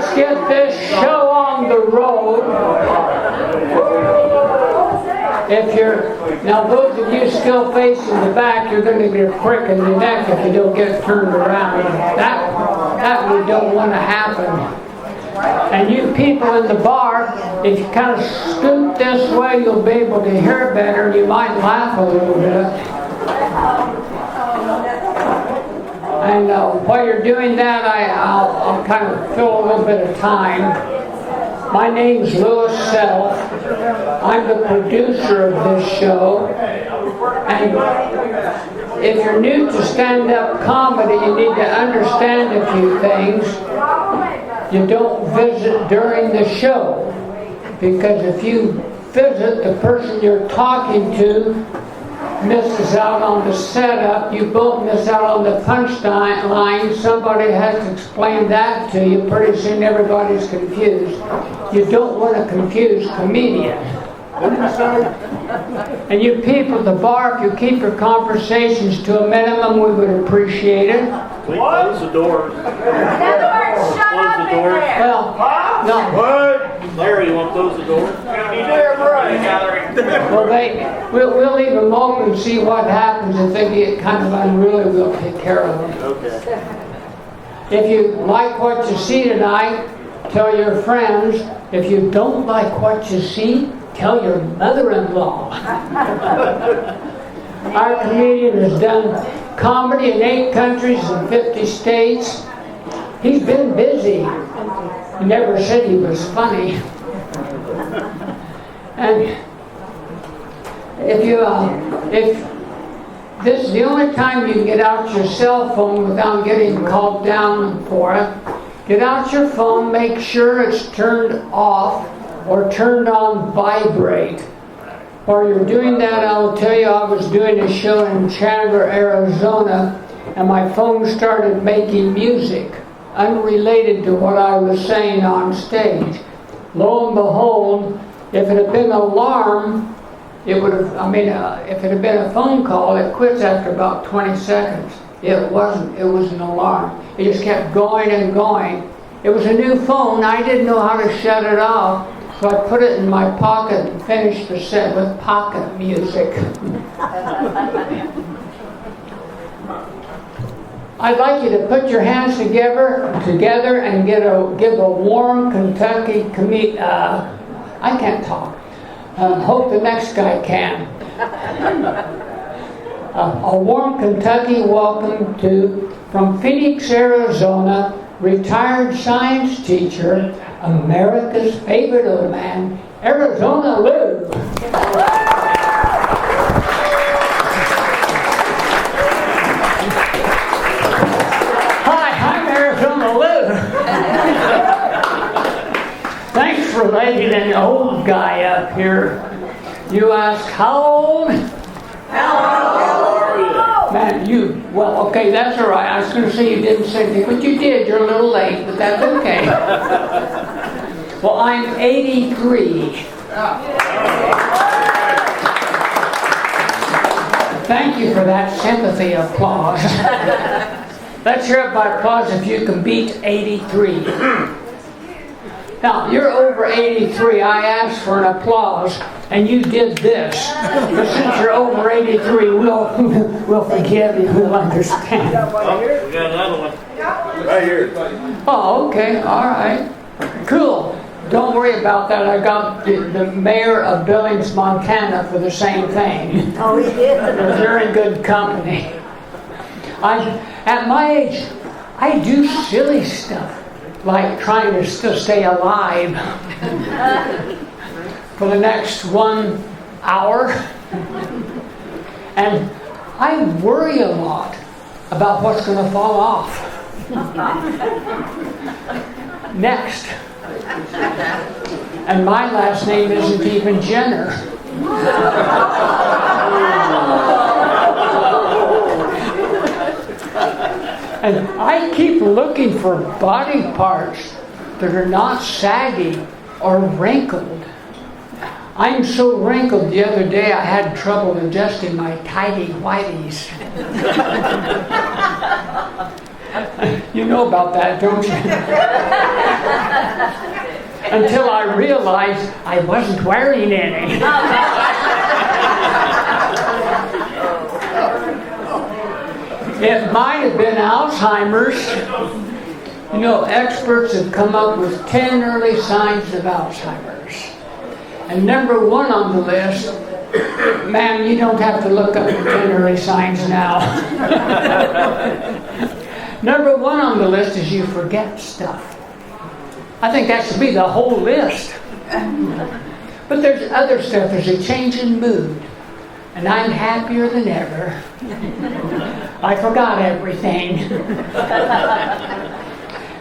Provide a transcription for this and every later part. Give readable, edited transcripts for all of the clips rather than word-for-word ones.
let's get this show on the road. If you're, now those of you still facing the back, you're going to get a crick in the neck if you don't get turned around. That we don't want to happen. And you people in the bar, if you kind of scoot this way, you'll be able to hear better. You might laugh a little bit. And while you're doing that, I'll kind of fill a little bit of time. My name's Louis Self. I'm the producer of this show. And if you're new to stand-up comedy, you need to understand a few things. You don't visit during the show, because if you visit, the person you're talking to misses out on the setup. You both miss out on the punchline. Somebody has to explain that to you. Pretty soon everybody's confused. You don't want to confuse comedian. And you people at the bar, if you keep your conversations to a minimum, we would appreciate it. Please close the doors. Shut up in there. Well, no. What? Larry, you want to close the door? Well, we'll leave them open and see what happens. If they get kind of unruly, we'll take care of them. Okay. If you like what you see tonight, tell your friends. If you don't like what you see, tell your mother-in-law. Our comedian has done comedy in 8 countries and 50 states. He's been busy. He never said he was funny. And if this is the only time you can get out your cell phone without getting called down for it, get out your phone, make sure it's turned off or turned on vibrate. While you're doing that, I'll tell you, I was doing a show in Chandler, Arizona, and my phone started making music unrelated to what I was saying on stage. Lo and behold, if it had been an alarm, it would have, if it had been a phone call, it quits after about 20 seconds. It wasn't, it was an alarm. It just kept going and going. It was a new phone, I didn't know how to shut it off, so I put it in my pocket and finished the set with pocket music. I'd like you to put your hands together and give a warm Kentucky I can't talk. Hope the next guy can. A warm Kentucky welcome from Phoenix, Arizona, retired science teacher, America's favorite old man, Arizona Lou. Thanks for letting an old guy up here. You ask, how old? How are you? Man, well, okay, that's all right. I was going to say you didn't say anything, but you did. You're a little late, but that's okay. Well, I'm 83. Thank you for that sympathy applause. Let's hear it by applause if you can beat 83. Now, you're over 83. I asked for an applause, and you did this. But since you're over 83, we'll forgive you. We'll understand. Oh, we got another one. Right here. Oh, okay. All right. Cool. Don't worry about that. I got the mayor of Billings, Montana for the same thing. Oh, he did? They're in good company. At my age, I do silly stuff, like trying to still stay alive for the next 1 hour. And I worry a lot about what's going to fall off. Next. And my last name isn't even Jenner. And I keep looking for body parts that are not saggy or wrinkled. I'm so wrinkled the other day I had trouble adjusting my tidy whities. You know about that, don't you? Until I realized I wasn't wearing any. It might have been Alzheimer's. You know, experts have come up with 10 early signs of Alzheimer's. And number one on the list, ma'am, you don't have to look up the 10 early signs now. Number one on the list is you forget stuff. I think that should be the whole list. But there's other stuff. There's a change in mood. And I'm happier than ever. I forgot everything.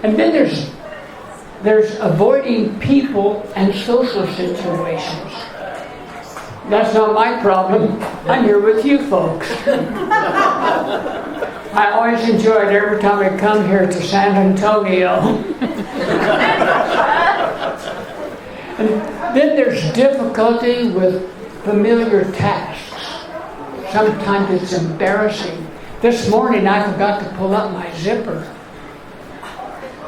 And then there's avoiding people and social situations. That's not my problem. I'm here with you folks. I always enjoy it every time I come here to San Antonio. And then there's difficulty with familiar tasks. Sometimes it's embarrassing. This morning I forgot to pull up my zipper.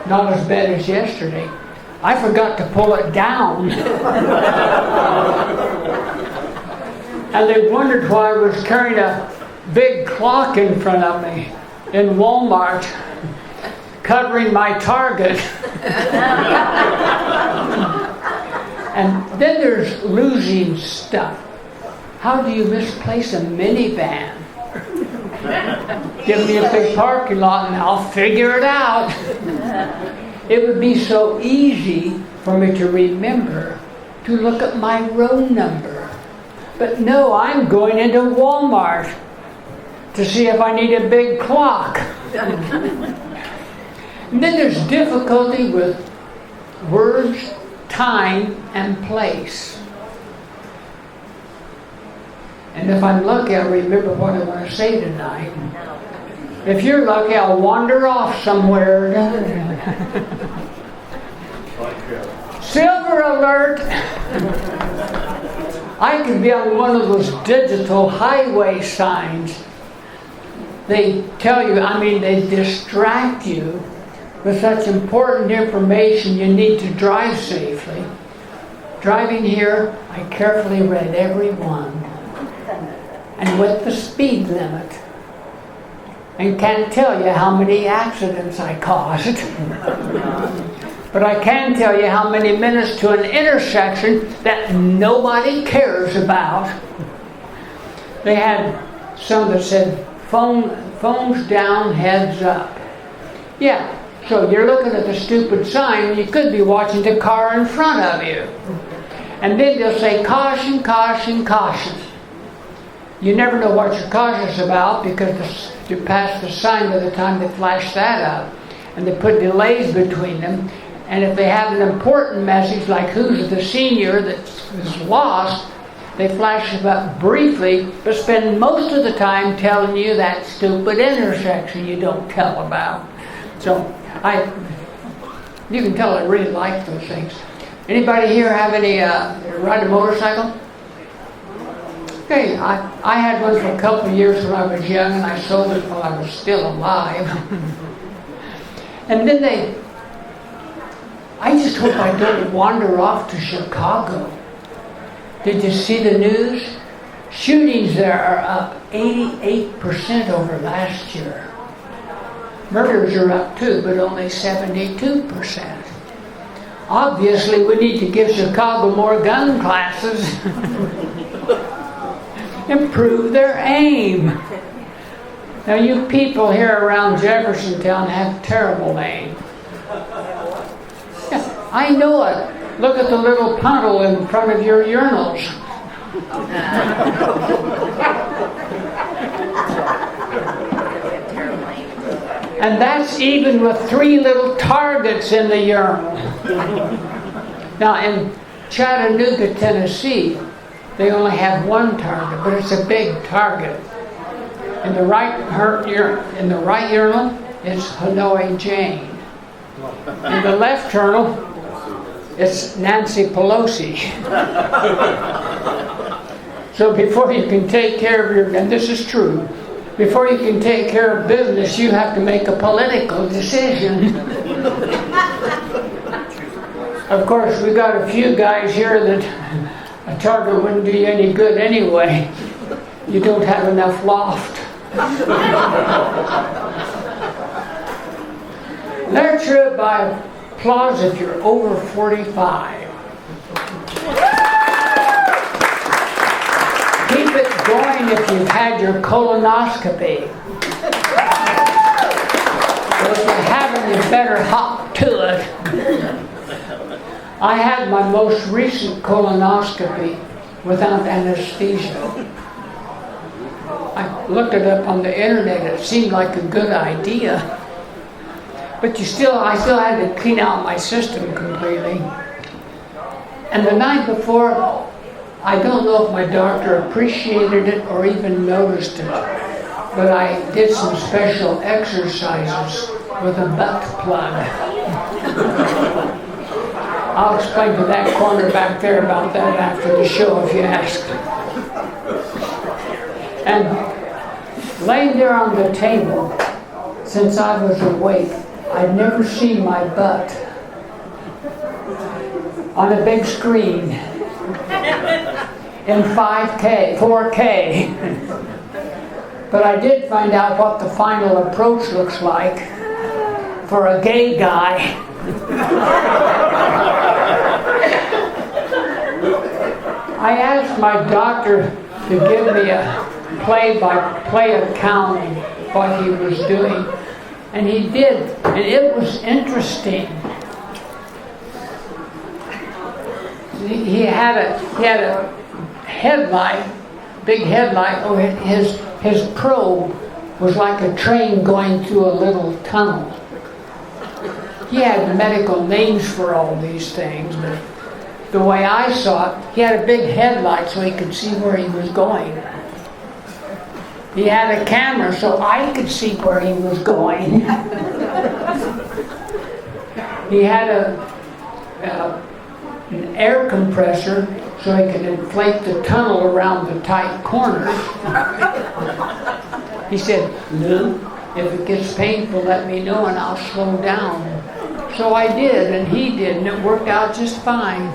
Not as bad as yesterday. I forgot to pull it down. And they wondered why I was carrying a big clock in front of me in Walmart, covering my Target. And then there's losing stuff. How do you misplace a minivan? Give me a big parking lot and I'll figure it out. It would be so easy for me to remember to look at my row number. But no, I'm going into Walmart to see if I need a big clock. And then there's difficulty with words, time, and place. And if I'm lucky, I'll remember what I want to say tonight. If you're lucky, I'll wander off somewhere. Silver alert! I could be on one of those digital highway signs. They tell you, they distract you with such important information you need to drive safely. Driving here, I carefully read every one. And with the speed limit. And can't tell you how many accidents I caused. But I can tell you how many minutes to an intersection that nobody cares about. They had some that said, phones down, heads up. Yeah, so you're looking at the stupid sign and you could be watching the car in front of you. And then they'll say, caution, caution, caution. You never know what you're cautious about because you pass the sign by the time they flash that up. And they put delays between them. And if they have an important message like who's the senior that is lost, they flash it up briefly, but spend most of the time telling you that stupid intersection you don't tell about. So you can tell I really like those things. Anybody here have any ride a motorcycle? Okay, I had one for a couple of years when I was young, and I sold it while I was still alive. And then I just hope I don't wander off to Chicago. Did you see the news? Shootings there are up 88% over last year. Murders are up too, but only 72%. Obviously, we need to give Chicago more gun classes. Improve their aim. Now, you people here around Jeffersontown have terrible aim. Yeah, I know it. Look at the little puddle in front of your urinals. And that's even with 3 little targets in the urinal. Now, in Chattanooga, Tennessee, they only have 1 target, but it's a big target. In the right urinal, it's Hanoi Jane. In the left urinal, it's Nancy Pelosi. So before you can take care of and this is true, Before you can take care of business, you have to make a political decision. Of course, we got a few guys here that a Target wouldn't do you any good anyway. You don't have enough loft. Lecture by applause if you're over 45. Keep it going if you've had your colonoscopy. So if you haven't, you better hop to it. I had my most recent colonoscopy without anesthesia. I looked it up on the internet. It seemed like a good idea. But I still had to clean out my system completely. And the night before, I don't know if my doctor appreciated it or even noticed it, but I did some special exercises with a butt plug. I'll explain to that corner back there about that after the show if you ask. And laying there on the table, since I was awake, I'd never seen my butt on a big screen in 4K. But I did find out what the final approach looks like for a gay guy. I asked my doctor to give me a play-by-play account of what he was doing, and he did, and it was interesting. He had a headlight, big headlight. Oh, his probe was like a train going through a little tunnel. He had medical names for all these things, but the way I saw it, he had a big headlight so he could see where he was going. He had a camera so I could see where he was going. He had an air compressor so he could inflate the tunnel around the tight corners. He said, "Lou, if it gets painful, let me know and I'll slow down." So I did, and he did, and it worked out just fine.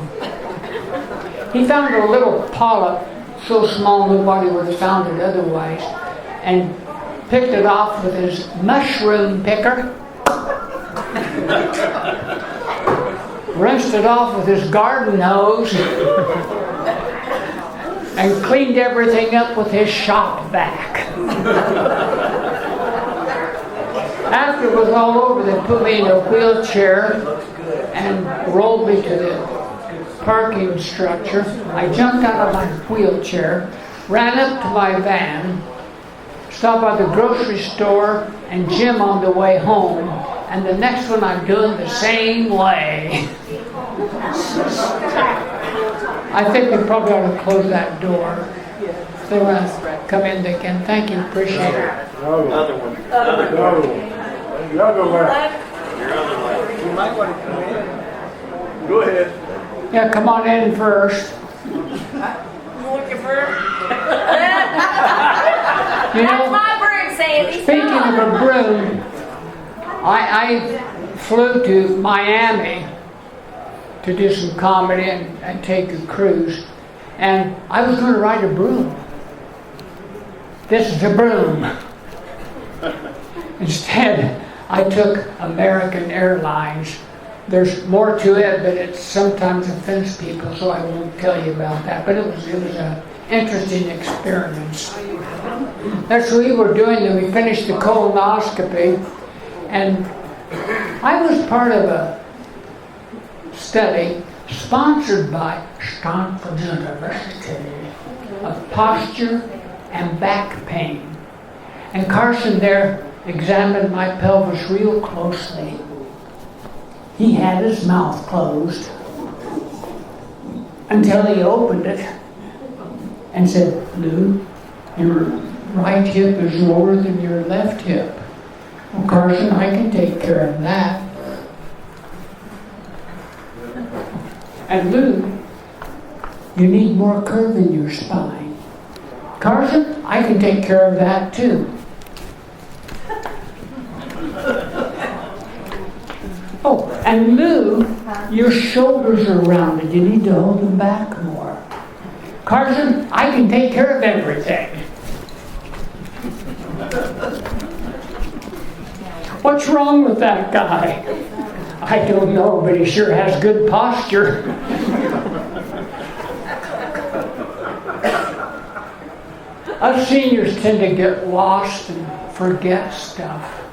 He found a little polyp so small nobody would have found it otherwise, and picked it off with his mushroom picker. Rinsed it off with his garden hose and cleaned everything up with his shop vac. After it was all over, they put me in a wheelchair and rolled me to the parking structure. I jumped out of my wheelchair, ran up to my van, stopped by the grocery store and gym on the way home, and the next one I'm doing the same way. I think we probably ought to close that door. If they want to come in, they can. Thank you, appreciate it. Another one. The other way. Your other way. You might want to come in. Go ahead. Yeah, come on in first. Looking for You That's know, my broom, Sandy. speaking of a broom, I flew to Miami to do some comedy and take a cruise, and I was going to ride a broom. This is a broom. Instead, I took American Airlines. There's more to it, but it sometimes offends people, so I won't tell you about that. But it was an interesting experience. That's what we were doing, and we finished the colonoscopy, and I was part of a study sponsored by Stanford University of posture and back pain. And Carson there examined my pelvis real closely. He had his mouth closed until he opened it and said, "Lou, your right hip is lower than your left hip." "Well, Carson, I can take care of that." "And Lou, you need more curve in your spine." "Carson, I can take care of that too." And Lou, your shoulders are rounded. You need to hold them back more. Carson, I can take care of everything. What's wrong with that guy? I don't know, but he sure has good posture. Us seniors tend to get lost and forget stuff.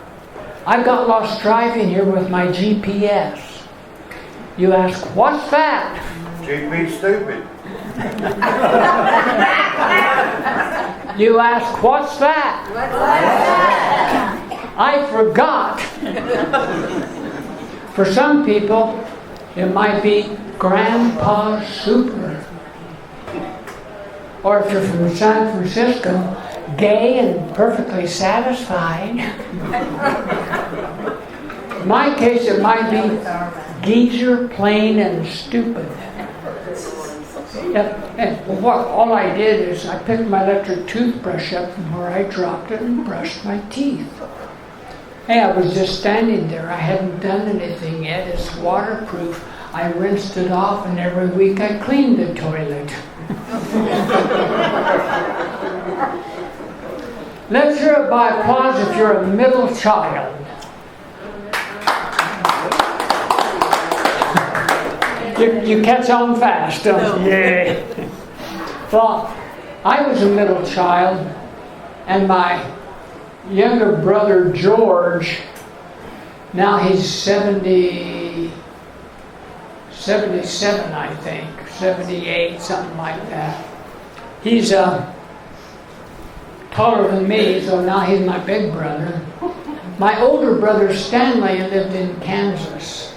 I got lost driving here with my GPS. You ask, what's that? GP stupid. You ask, what's that? I forgot. For some people, it might be Grandpa's Super. Or if you're from San Francisco, gay and perfectly satisfied. In my case, it might be geezer, plain, and stupid. All I did is I picked my electric toothbrush up from where I dropped it and brushed my teeth. Hey, I was just standing there. I hadn't done anything yet. It's waterproof. I rinsed it off, and every week I cleaned the toilet. Let's hear it by applause if you're a middle child. You catch on fast, don't you? Yeah. Well, I was a middle child, and my younger brother George, now he's 77, I think, 78, something like that. He's taller than me, so now he's my big brother. My older brother Stanley lived in Kansas.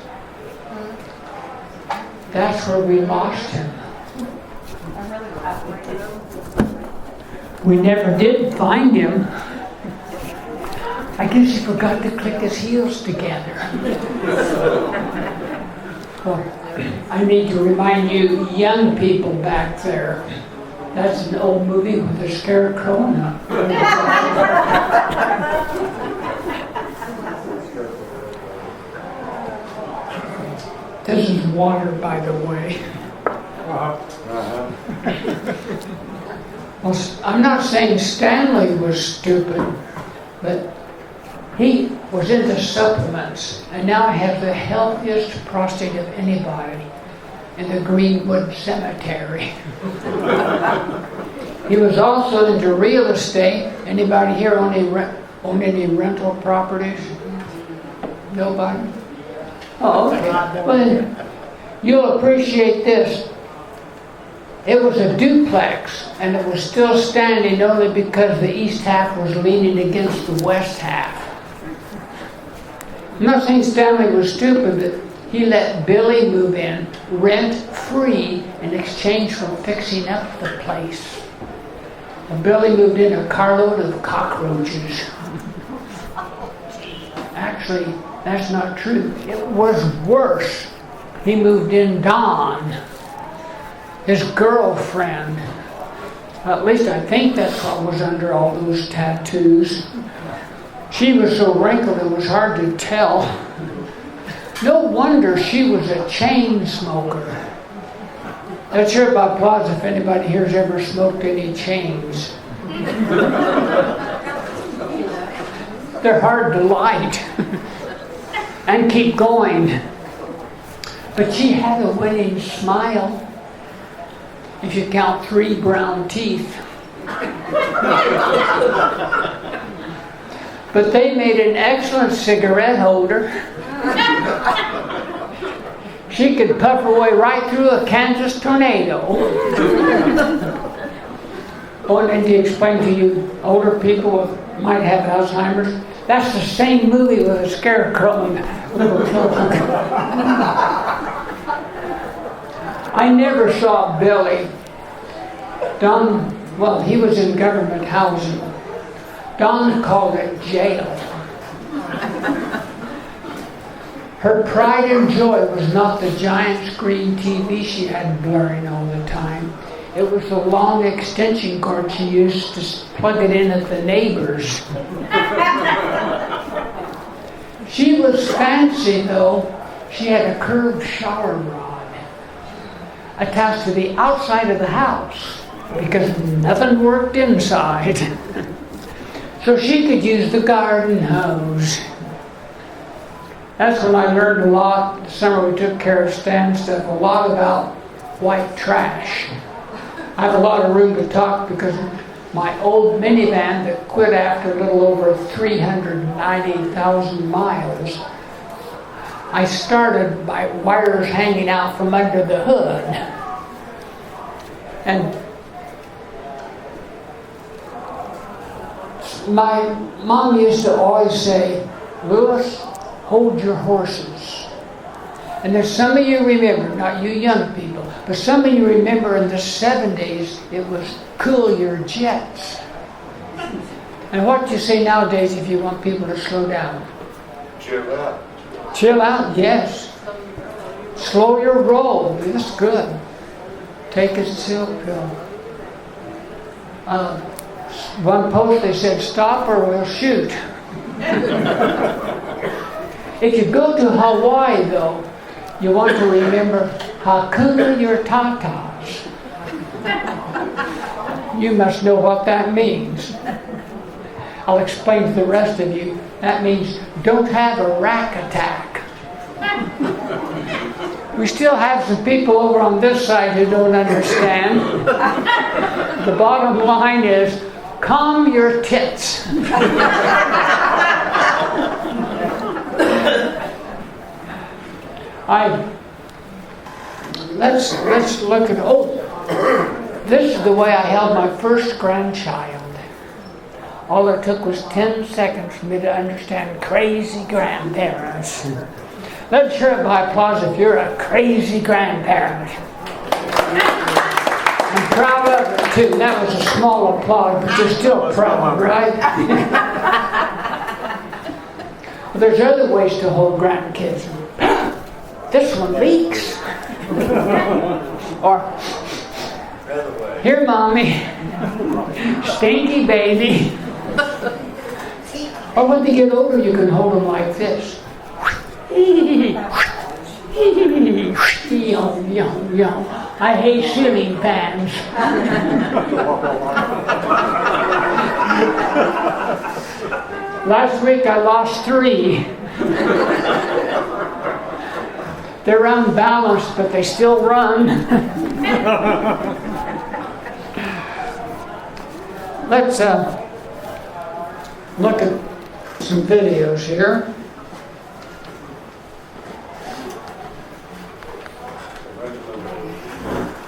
That's where we lost him. We never did find him. I guess he forgot to click his heels together. Well, I need to remind you young people back there, that's an old movie with a scarecrow in it. This is water, by the way. Well, I'm not saying Stanley was stupid, but he was into supplements, and now I have the healthiest prostate of anybody in the Greenwood Cemetery. He was also into real estate. Anybody here own any rental properties? Nobody? Oh, okay. Well, then you'll appreciate this. It was a duplex, and it was still standing only because the east half was leaning against the west half. I'm not saying Stanley was stupid, but he let Billy move in rent-free in exchange for fixing up the place. And Billy moved in a carload of cockroaches. Actually, that's not true. It was worse. He moved in Dawn, his girlfriend. At least I think that's what was under all those tattoos. She was so wrinkled it was hard to tell. No wonder she was a chain smoker. Let's hear by applause if anybody here's ever smoked any chains. They're hard to light and keep going. But she had a winning smile, if you count 3 brown teeth. But they made an excellent cigarette holder. She could puff her way right through a Kansas tornado. Oh, and to explain to you older people who might have Alzheimer's, that's the same movie with a scarecrow and little children. I never saw Billy. Well, he was in government housing. Don called it jail. Her pride and joy was not the giant screen TV she had blaring all the time. It was the long extension cord she used to plug it in at the neighbors. She was fancy though, She had a curved shower rod attached to the outside of the house because nothing worked inside. So she could use the garden hose. That's when I learned a lot. The summer we took care of Stan's stuff, a lot about white trash. I have a lot of room to talk because my old minivan that quit after a little over 390,000 miles, I started by wires hanging out from under the hood. And my mom used to always say, Louis, hold your horses. And there's some of you remember, not you young people, but some of you remember in the 70s it was cool your jets. And what do you say nowadays if you want people to slow down? Chill out. Chill out, yes. Slow your roll, that's good. Take a chill pill. One post they said, stop or we'll shoot. If you go to Hawaii though, you want to remember Hakuna your tatas. You must know what that means. I'll explain to the rest of you. That means don't have a rack attack. We still have some people over on this side who don't understand. The bottom line is, calm your tits. Let's look at, this is the way I held my first grandchild. All it took was 10 seconds for me to understand crazy grandparents. Let's hear it by applause if you're a crazy grandparent. I'm proud of it too. That was a small applause, but you're still proud, right? Well, there's other ways to hold grandkids. This one leaks. Or, here, mommy. Stinky baby. Or when they get older, you can hold them like this. I hate ceiling fans. Last week I lost 3. They're unbalanced, but they still run. Let's look at some videos here.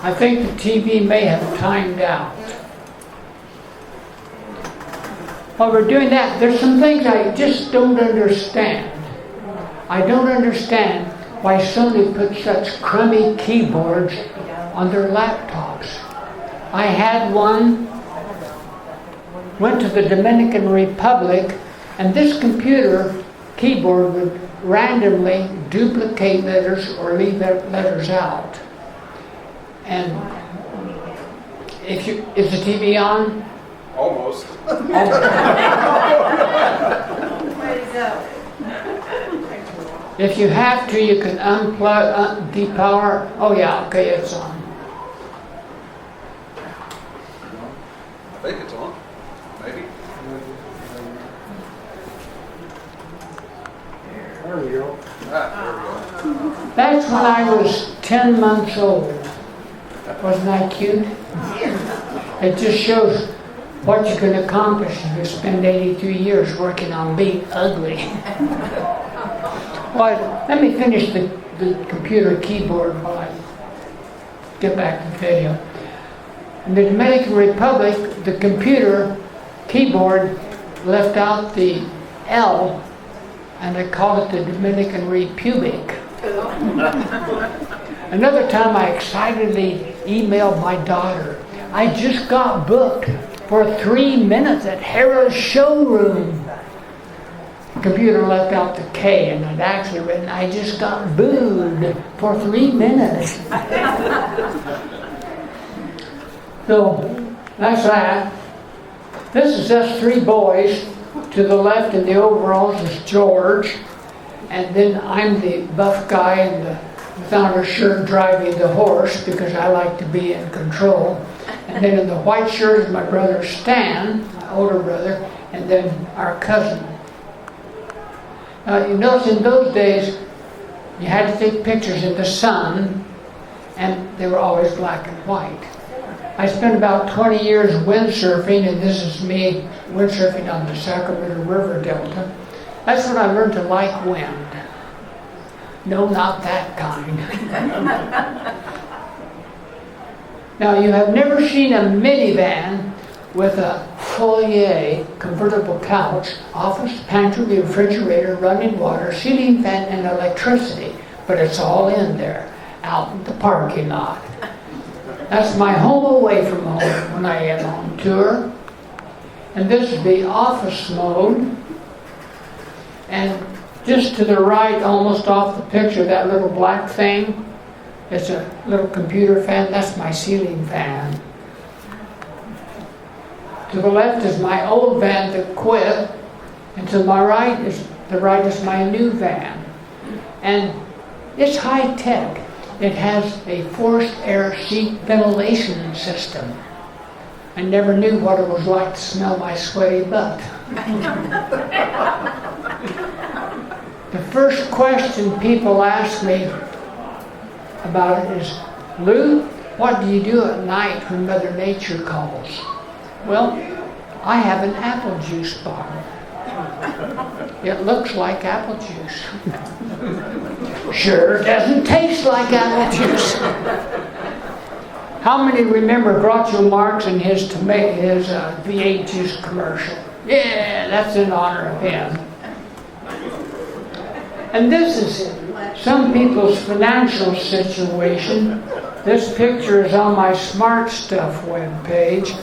I think the TV may have timed out. While we're doing that, there's some things I just don't understand. I don't understand why Sony put such crummy keyboards on their laptops. I had one, went to the Dominican Republic, and this computer keyboard would randomly duplicate letters or leave letters out. And is the TV on? Almost. If you have to, you can unplug, depower. Oh yeah, okay, it's on. I think it's on. Maybe. There we go. There we go. That's when I was 10 months old. Wasn't I cute? It just shows what you can accomplish if you spend 82 years working on being ugly. Well, let me finish the computer keyboard while I get back to the video. In the Dominican Republic, the computer keyboard left out the L, and they call it the Dominican Republic. Another time I excitedly emailed my daughter, I just got booked for 3 minutes at Harrah's showroom. The computer left out the K and I'd actually written, I just got booed for 3 minutes. So that's that. This is us 3 boys. To the left in the overalls is George. and then I'm the buff guy without a shirt driving the horse because I like to be in control. And then in the white shirt is my brother Stan, my older brother, and then our cousin. Now you notice in those days you had to take pictures in the sun, and they were always black and white. I spent about 20 years windsurfing, and this is me windsurfing on the Sacramento River Delta. That's when I learned to like wind. No, not that kind. Now, you have never seen a minivan with a foyer, convertible couch, office, pantry, refrigerator, running water, ceiling fan, and electricity. But it's all in there, out in the parking lot. That's my home away from home when I am on tour. And this is the office mode. And just to the right, almost off the picture, that little black thing, it's a little computer fan. That's my ceiling fan. To the left is my old van that quit, and to my right is my new van. And it's high tech. It has a forced air seat ventilation system. I never knew what it was like to smell my sweaty butt. The first question people ask me about it is, Lou, what do you do at night when Mother Nature calls? Well, I have an apple juice bottle. It looks like apple juice. Sure doesn't taste like apple juice. How many remember Groucho Marx and his V8 juice commercial? Yeah, that's in honor of him. And this is some people's financial situation. This picture is on my Smart Stuff webpage,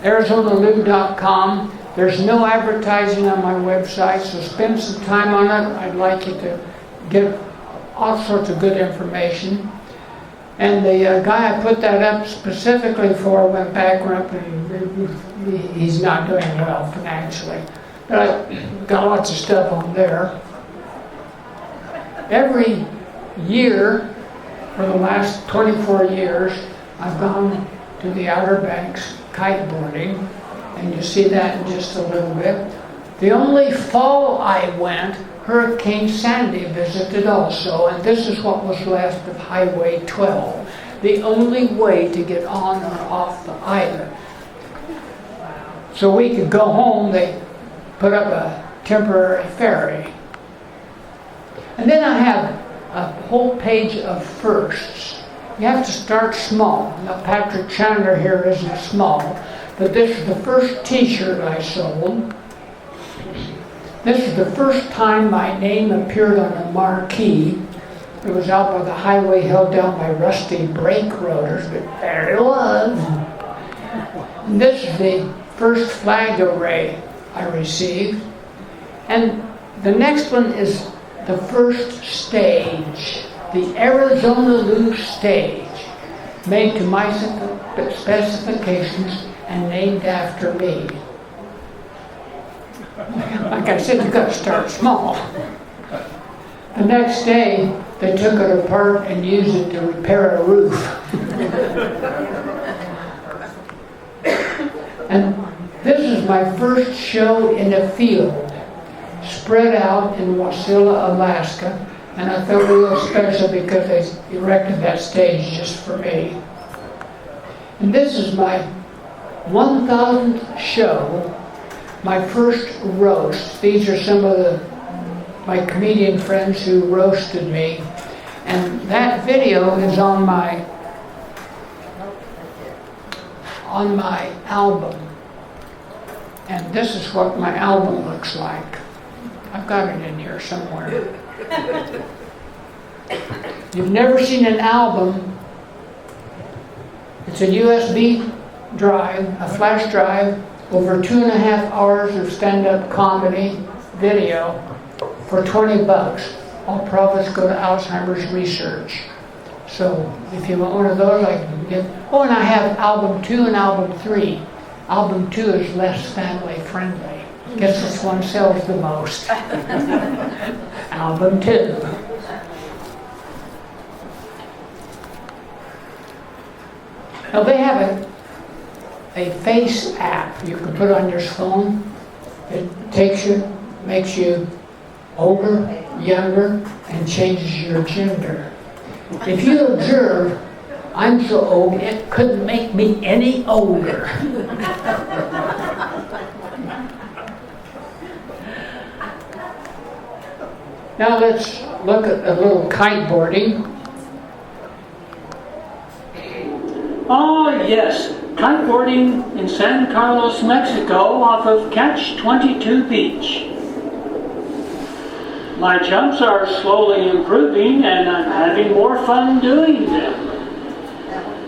ArizonaLou.com. There's no advertising on my website, so spend some time on it. I'd like you to get all sorts of good information. And the guy I put that up specifically for went bankrupt, and he's not doing well financially. But I've got lots of stuff on there. Every year for the last 24 years, I've gone to the Outer Banks kiteboarding, and you see that in just a little bit. The only fall I went, Hurricane Sandy visited also, and this is what was left of Highway 12, the only way to get on or off the island. So we could go home, they put up a temporary ferry. And then I have a whole page of firsts. You have to start small. Now Patrick Chandler here isn't small, but this is the first t-shirt I sold. This is the first time my name appeared on a marquee. It was out by the highway held down by rusty brake rotors, but there it was. And this is the first flag array I received. And the next one is the first stage, the Arizona Lou stage, made to my specifications and named after me. Like I said, you've got to start small. The next day, they took it apart and used it to repair a roof. And this is my first show in a field, spread out in Wasilla, Alaska, and I felt real special because they erected that stage just for me. And this is my 1,000th show, my first roast. These are some of my comedian friends who roasted me, and that video is on my album. And this is what my album looks like. I've got it in here somewhere. You've never seen an album. It's a USB drive, a flash drive, over 2.5 hours of stand-up comedy video for $20. All profits go to Alzheimer's research. So if you want one of those, I can get. Oh, and I have album 2 and album 3. Album 2 is less family friendly. Guess this one sells the most. album too. Now they have a face app you can put on your phone. It takes you, makes you older, younger, and changes your gender. If you observe, I'm so old, it couldn't make me any older. Now let's look at a little kiteboarding. Ah, yes, kiteboarding in San Carlos, Mexico, off of Catch 22 Beach. My jumps are slowly improving and I'm having more fun doing them.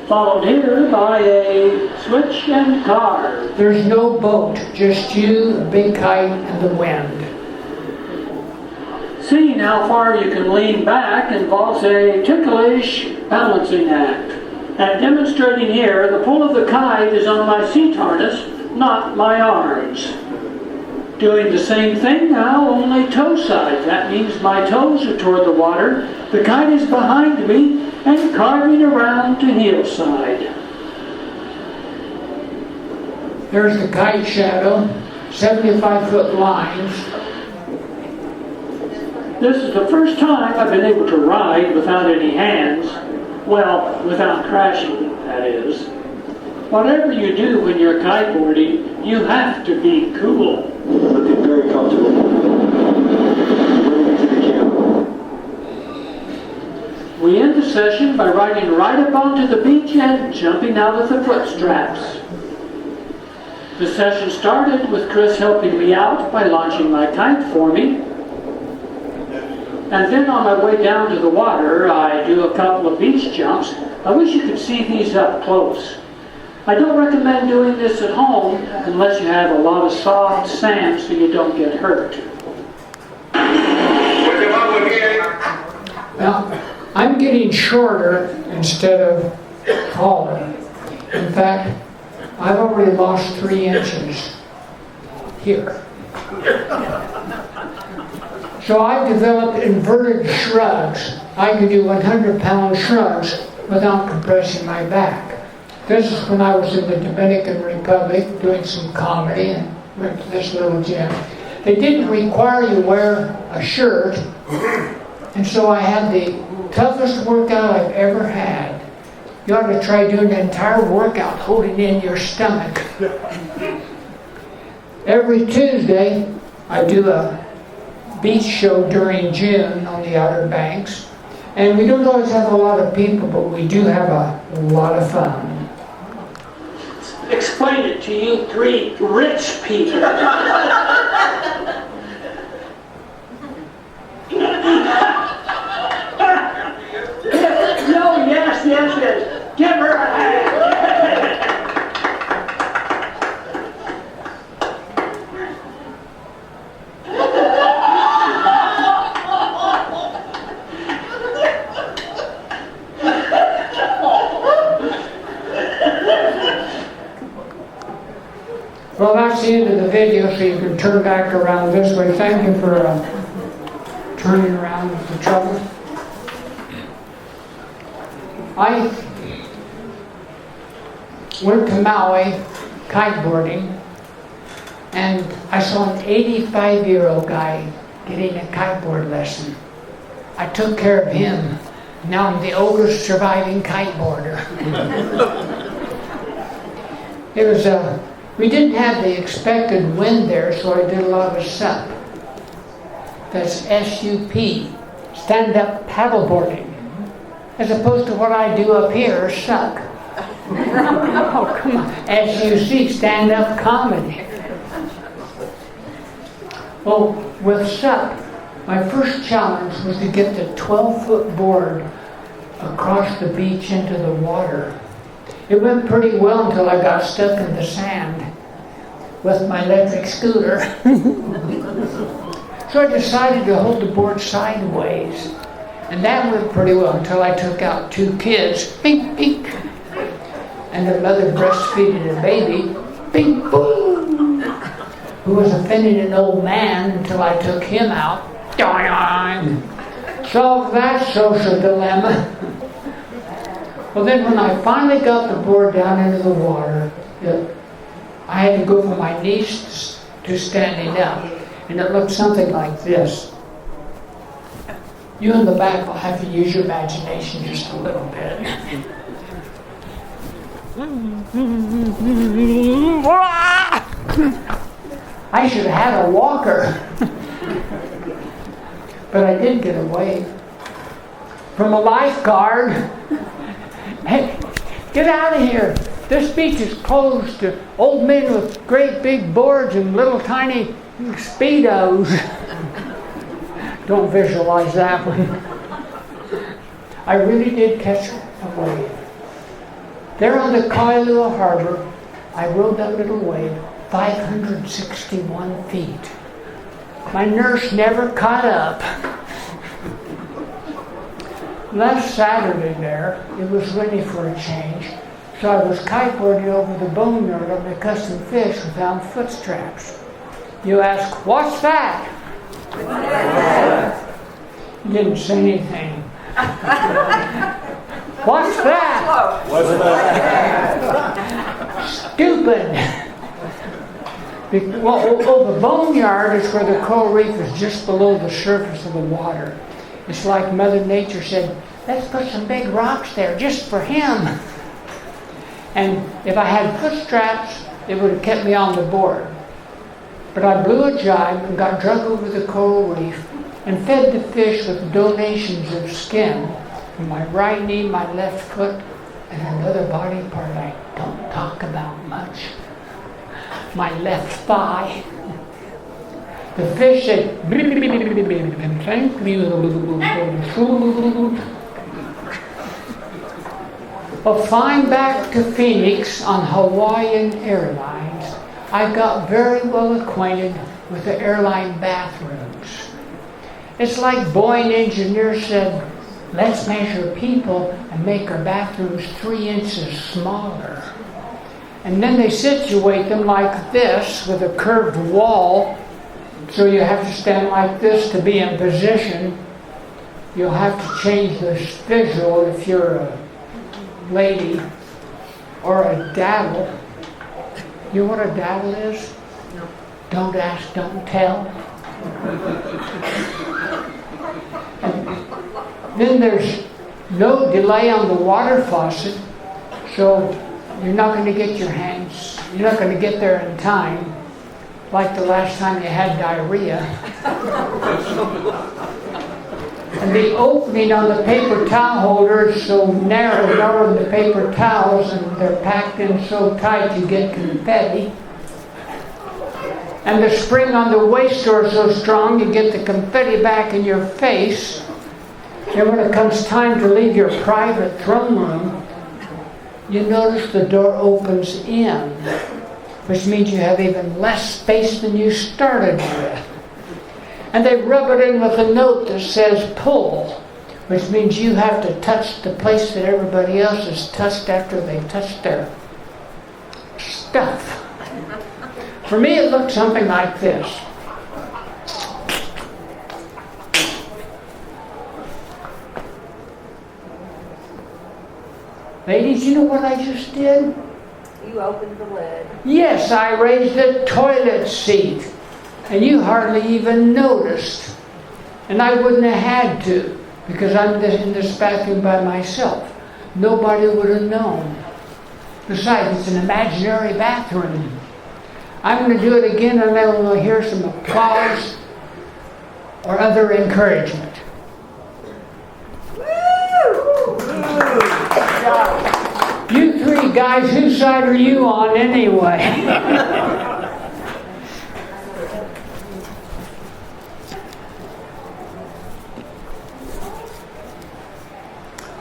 Followed here by a switch and car. There's no boat, just you, a big kite, and the wind. Seeing how far you can lean back involves a ticklish balancing act. And demonstrating here, the pull of the kite is on my seat harness, not my arms. Doing the same thing now, only toe side. That means my toes are toward the water, the kite is behind me, and carving around to heel side. There's the kite shadow, 75-foot lines. This is the first time I've been able to ride without any hands. Well, without crashing, that is. Whatever you do when you're kiteboarding, you have to be cool. Looking very comfortable. Running to the camera. We end the session by riding right up onto the beach and jumping out of the foot straps. The session started with Chris helping me out by launching my kite for me. And then on my way down to the water, I do a couple of beach jumps. I wish you could see these up close. I don't recommend doing this at home unless you have a lot of soft sand so you don't get hurt. Now, I'm getting shorter instead of taller. In fact, I've already lost 3 inches here. So I've developed inverted shrugs. I can do 100-pound shrugs without compressing my back. This is when I was in the Dominican Republic doing some comedy and went to this little gym. They didn't require you wear a shirt, and so I had the toughest workout I've ever had. You ought to try doing the entire workout holding in your stomach. Every Tuesday, I do a beach show during June on the Outer Banks. And we don't always have a lot of people, but we do have a lot of fun. Explain it to you 3 rich people. No, yes. Give her a hand. Well, that's the end of the video, so you can turn back around this way. Thank you for turning around with the trouble. I went to Maui kiteboarding, and I saw an 85-year-old guy getting a kiteboard lesson. I took care of him. Now I'm the oldest surviving kiteboarder. It was we didn't have the expected wind there, so I did a lot of SUP. That's S-U-P, stand-up paddleboarding. As opposed to what I do up here, suck. Oh, come on. S-U-C, stand-up comedy. Well, with SUP, my first challenge was to get the 12-foot board across the beach into the water. It went pretty well until I got stuck in the sand with my electric scooter. So I decided to hold the board sideways. And that went pretty well until I took out 2 kids, bink, bink, and their mother breastfeeding a baby, bink, boom, who was offending an old man until I took him out. Solve that social dilemma. Well, then when I finally got the board down into the water, I had to go from my knees to standing up, and it looked something like this. You in the back will have to use your imagination just a little bit. I should have had a walker. But I did get a wave from a lifeguard. Hey, get out of here. This beach is closed to old men with great big boards and little tiny Speedos. Don't visualize that one. I really did catch a wave. There on the Kailua Harbor, I rode that little wave 561 feet. My nurse never caught up. Last Saturday there, it was ready for a change, so I was kiteboarding over the boneyard on my custom fish without foot straps. You ask, what's that? Didn't say anything. What's that? What's that? Stupid. Well, the boneyard is where the coral reef is just below the surface of the water. It's like Mother Nature said, let's put some big rocks there just for him. And if I had foot straps, it would have kept me on the board. But I blew a jibe and got drug over the coral reef and fed the fish with donations of skin from my right knee, my left foot, and another body part I don't talk about much. My left thigh. The fish said, thank you. Well, flying back to Phoenix on Hawaiian Airlines, I got very well acquainted with the airline bathrooms. It's like Boeing engineers said, let's measure people and make our bathrooms 3 inches smaller. And then they situate them like this with a curved wall. So you have to stand like this to be in position. You'll have to change this visual if you're a lady or a daddle. You know what a daddle is? No. Don't ask, don't tell. And then there's no delay on the water faucet, so you're not going to get your hands, you're not going to get there in time, like the last time you had diarrhea. And the opening on the paper towel holder is so narrow in the paper towels, and they're packed in so tight you get confetti. And the spring on the waist door is so strong you get the confetti back in your face. And when it comes time to leave your private throne room, you notice the door opens in, which means you have even less space than you started with. And they rub it in with a note that says pull, which means you have to touch the place that everybody else has touched after they touched their stuff. For me, it looked something like this. Ladies, you know what I just did? You opened the lid. Yes, I raised the toilet seat. And you hardly even noticed. And I wouldn't have had to, because I'm in this bathroom by myself. Nobody would have known. Besides, it's an imaginary bathroom. I'm going to do it again, and then we'll hear some applause or other encouragement. You three guys, whose side are you on anyway?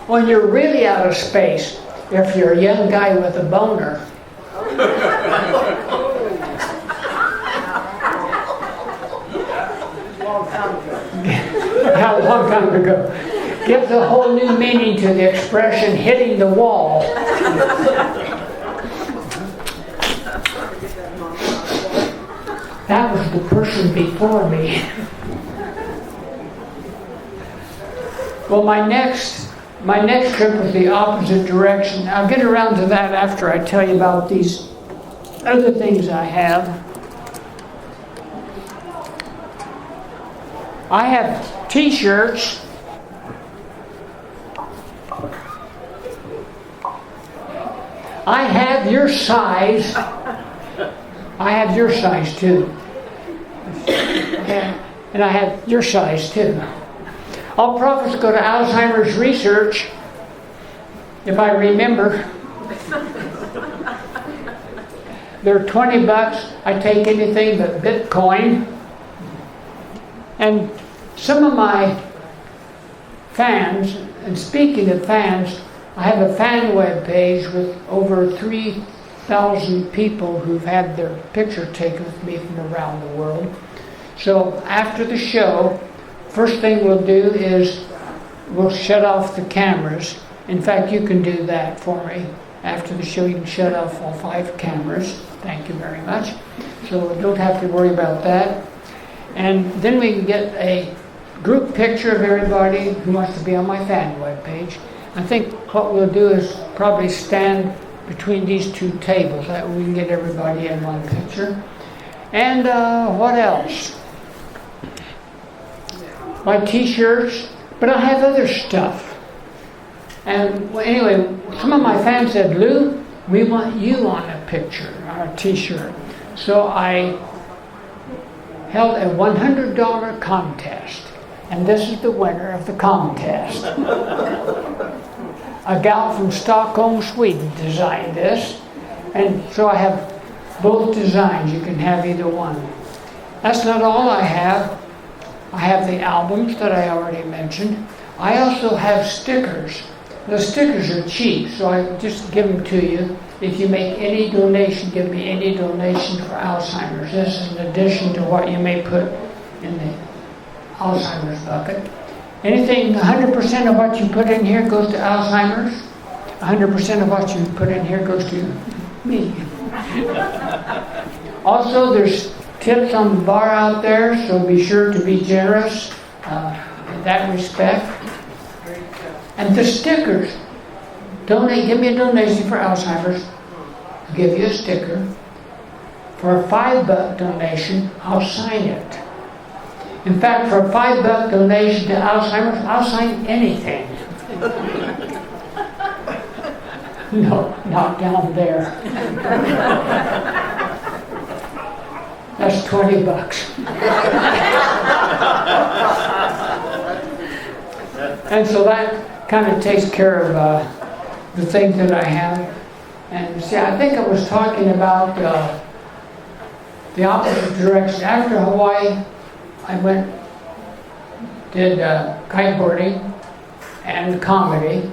When you're really out of space, if you're a young guy with a boner, how long time ago? Gives a whole new meaning to the expression hitting the wall. That was the person before me. Well, my next trip was the opposite direction. I'll get around to that after I tell you about these other things I have. I have t-shirts. I have your size. I have your size too. And I have your size too. All profits go to Alzheimer's research, if I remember. They're $20. I take anything but Bitcoin. And some of my fans, and speaking of fans, I have a fan web page with over 3,000 people who've had their picture taken with me from around the world. So after the show, first thing we'll do is we'll shut off the cameras. In fact, you can do that for me. After the show, you can shut off all 5 cameras. Thank you very much. So we don't have to worry about that. And then we can get a group picture of everybody who wants to be on my fan webpage. I think what we'll do is probably stand between these 2 tables. That way we can get everybody in one picture. And what else? My t-shirts, but I have other stuff. And well, anyway, some of my fans said, Lou, we want you on a picture, on a t-shirt. So I held a $100 contest. And this is the winner of the contest. A gal from Stockholm, Sweden designed this. And so I have both designs. You can have either one. That's not all I have. I have the albums that I already mentioned. I also have stickers. The stickers are cheap, so I just give them to you. If you make any donation, give me any donation for Alzheimer's. This is in addition to what you may put in the Alzheimer's bucket. Anything, 100% of what you put in here goes to Alzheimer's. 100% of what you put in here goes to me. Also, there's tips on the bar out there, so be sure to be generous in that respect. And the stickers, give me a donation for Alzheimer's, I'll give you a sticker. For a $5 donation, I'll sign it. In fact, for a $5 donation to Alzheimer's, I'll sign anything. No, not down there. That's $20. And so that kind of takes care of the things that I have. And see, I think I was talking about the opposite direction. After Hawaii, I did kiteboarding and comedy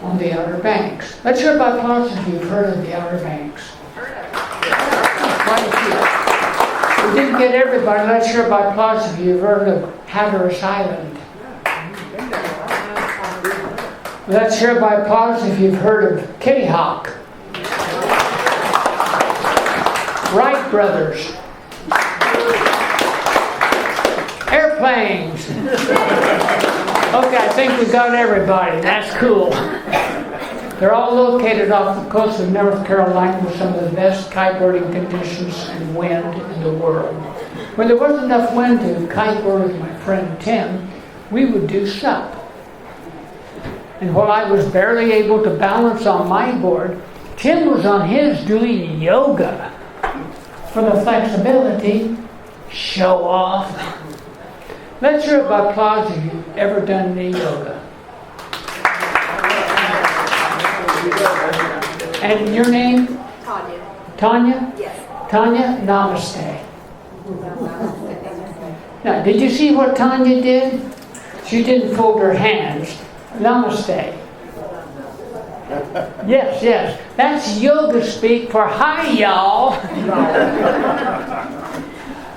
on the Outer Banks. Let's hear about applause if you've heard of the Outer Banks. Quite a few. We didn't get everybody. Let's hear about applause if you've heard of Hatteras Island. Let's hear by applause if you've heard of Kitty Hawk. Wright Brothers. Airplanes. Okay, I think we got everybody. That's cool. They're all located off the coast of North Carolina with some of the best kiteboarding conditions and wind in the world. When there wasn't enough wind to kiteboard with my friend Tim, we would do SUP. And while I was barely able to balance on my board, Tim was on his doing yoga for the flexibility. Show off. Let's hear about applause if you've ever done any yoga. And your name? Tanya. Tanya? Yes. Tanya, namaste. Now, did you see what Tanya did? She didn't fold her hands. Namaste. Yes. That's yoga speak for hi, y'all.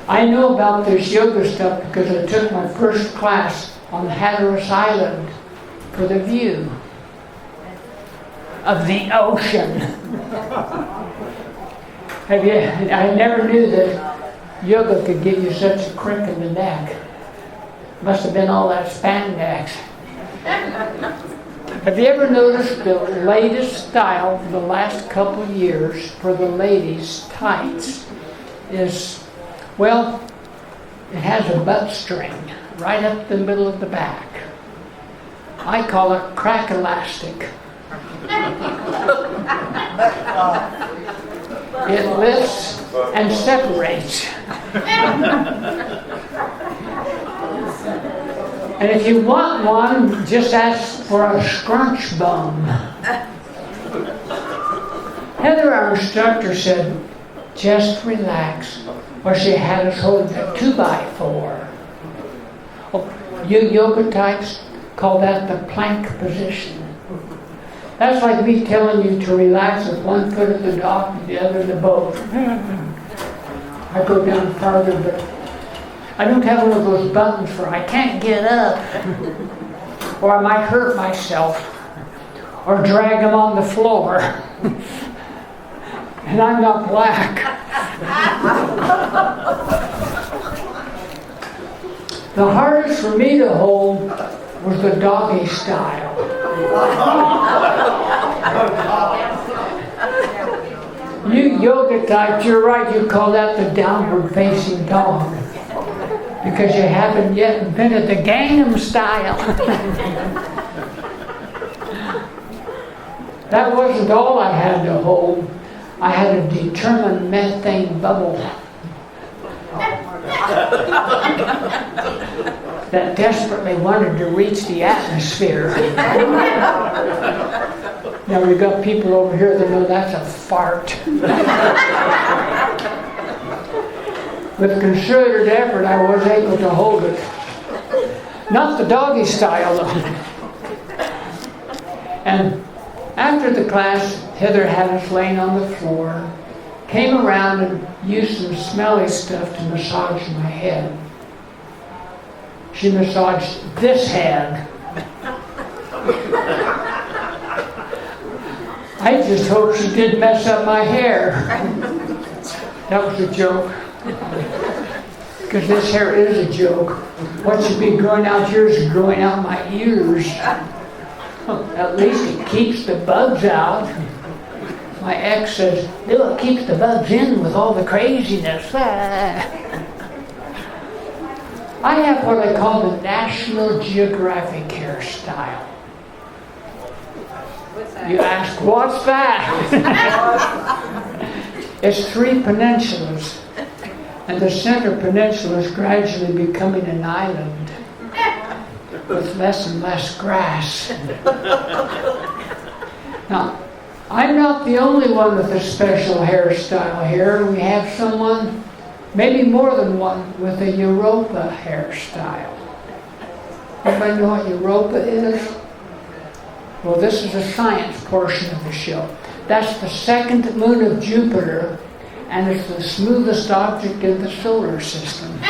I know about this yoga stuff because I took my first class on Hatteras Island for the view of the ocean. I never knew that yoga could give you such a crick in the neck. Must have been all that spandex. Have you ever noticed the latest style for the last couple of years for the ladies' tights is, well, it has a butt string right up the middle of the back. I call it crack elastic. It lifts and separates. And if you want one, just ask for a scrunch bum. Heather, our instructor, said, just relax, or she had us hold a 2x4. Oh, you yoga types call that the plank position. That's like me telling you to relax with one foot at the dock and the other in the boat. I go down farther, but I don't have one of those buttons for I can't get up, or I might hurt myself, or drag them on the floor. And I'm not black. The hardest for me to hold was the doggy style. You yoga types, you're right, you call that the downward facing dog. Because you haven't yet invented the Gangnam style. That wasn't all I had to hold. I had a determined methane bubble that desperately wanted to reach the atmosphere. Now we've got people over here that know that's a fart. With concerted effort, I was able to hold it. Not the doggy style, though. And after the class, Heather had us laying on the floor, came around and used some smelly stuff to massage my head. She massaged this head. I just hope she didn't mess up my hair. That was a joke. Because this hair is a joke. What should be growing out yours is growing out my ears. At least it keeps the bugs out. My ex says, no, it keeps the bugs in with all the craziness. I have what I call the National Geographic hairstyle. What's that? You ask, what's that? It's 3 peninsulas. And the center peninsula is gradually becoming an island with less and less grass. Now, I'm not the only one with a special hairstyle here. We have someone, maybe more than one, with a Europa hairstyle. Everybody know what Europa is? Well, this is the science portion of the show. That's the second moon of Jupiter, and it's the smoothest object in the solar system. Give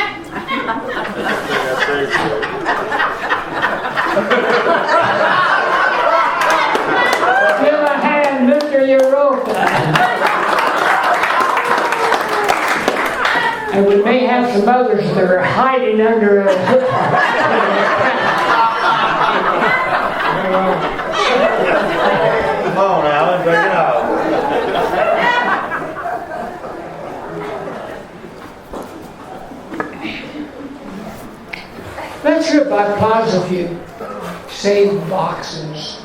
a hand, Mr. Europa. And we may have some others that are hiding under a Come on, Alan, bring it out. Let's hear by applause if you save boxes.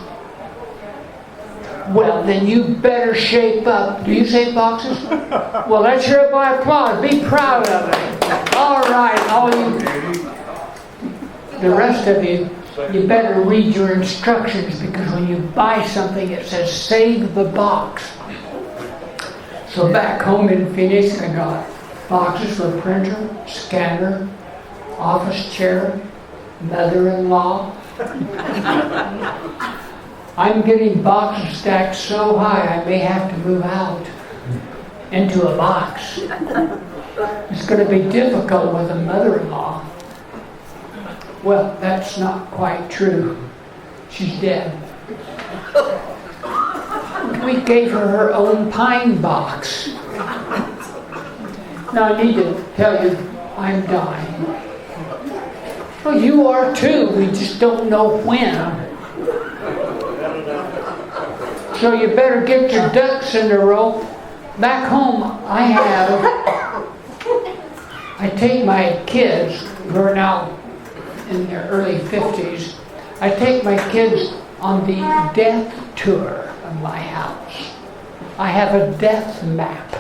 Well, then you better shape up. Do you save boxes? Well, let's hear it by applause. Be proud of it. All right, all you, the rest of you, you better read your instructions, because when you buy something, it says save the box. So back home in Phoenix, I got boxes for printer, scanner, office chair, mother-in-law. I'm getting boxes stacked so high I may have to move out into a box. It's going to be difficult with a mother-in-law. Well, that's not quite true. She's dead. We gave her own pine box. Now I need to tell you, I'm dying. Well, you are too. We just don't know when. So you better get your ducks in a row. Back home, I take my kids, who are now in their early 50s, I take my kids on the death tour of my house. I have a death map.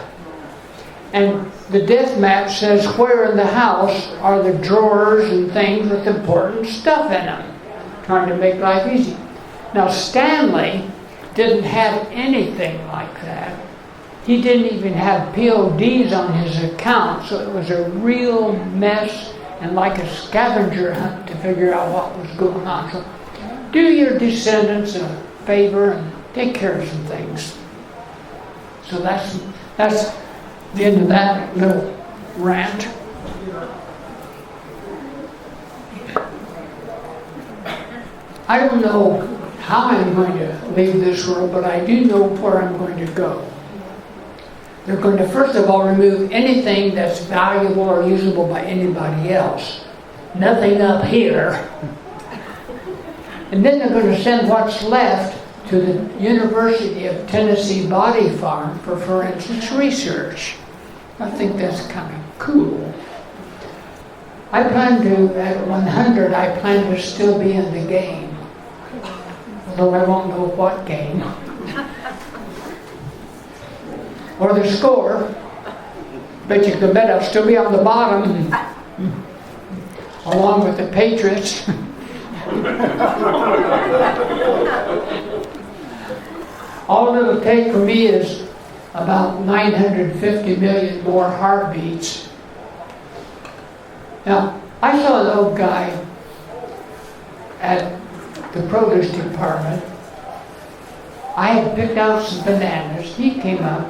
And the death map says where in the house are the drawers and things with important stuff in them, trying to make life easy. Now, Stanley didn't have anything like that. He didn't even have PODs on his account, so it was a real mess and like a scavenger hunt to figure out what was going on. So do your descendants a favor and take care of some things. So that's the end of that little rant. I don't know how I'm going to leave this world, but I do know where I'm going to go. They're going to first of all remove anything that's valuable or usable by anybody else. Nothing up here. And then they're going to send what's left to the University of Tennessee Body Farm for forensics research. I think that's kind of cool. I plan to, at 100, I plan to still be in the game. Although I won't know what game. Or the score. Bet you can bet I'll still be on the bottom. Along with the Patriots. All it'll take for me is about 950 million more heartbeats. Now, I saw an old guy at the produce department. I had picked out some bananas. He came up